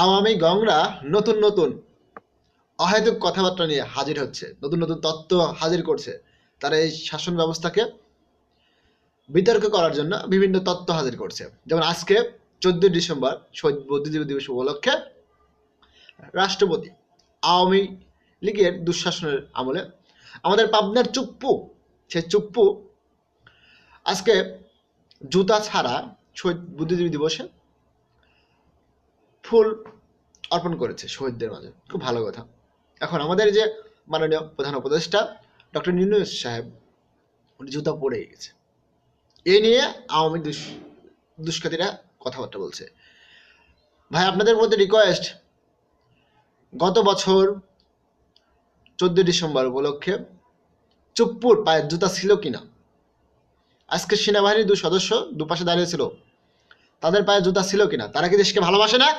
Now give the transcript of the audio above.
আওয়ামী গংরা নতুন নতুন অহেতুক কথাবার্তা নিয়ে হাজির হচ্ছে, নতুন নতুন তত্ত্ব হাজির করছে। তারা এই শাসন ব্যবস্থাকে বিতর্ক করার জন্য বিভিন্ন তত্ত্ব হাজির করছে। যেমন আজকে 14 ডিসেম্বর শহীদ বুদ্ধিজীবী দিবস উপলক্ষে রাষ্ট্রপতি আওয়ামী লীগের দুঃশাসনের আমলে আমাদের পাবনার চুপ্পু, সে চুপ্পু আজকে জুতা ছাড়া শহীদ বুদ্ধিজীবী দিবসে ফুল অর্পণ করেছে শহীদদের মাঝে। খুব ভালো কথা। এখন আমাদের যে মাননীয় প্রধান উপদেষ্টা ডক্টর ইউনূস সাহেব, উনি জুতা পরে গেছে, এ নিয়ে আওয়ামী দুষ্কৃতীরা কথাবার্তা বলছে। ভাই, আপনাদের মধ্যে রিকোয়েস্ট, গত বছর 14 ডিসেম্বর উপলক্ষে চুপ্পুর পায়ের জুতা ছিল কিনা? আজকে সেনাবাহিনীর 2 সদস্য দুপাশে দাঁড়িয়েছিল, তাদের পায়ে জুতা ছিল কিনা? তারা কি দেশকে ভালোবাসে না?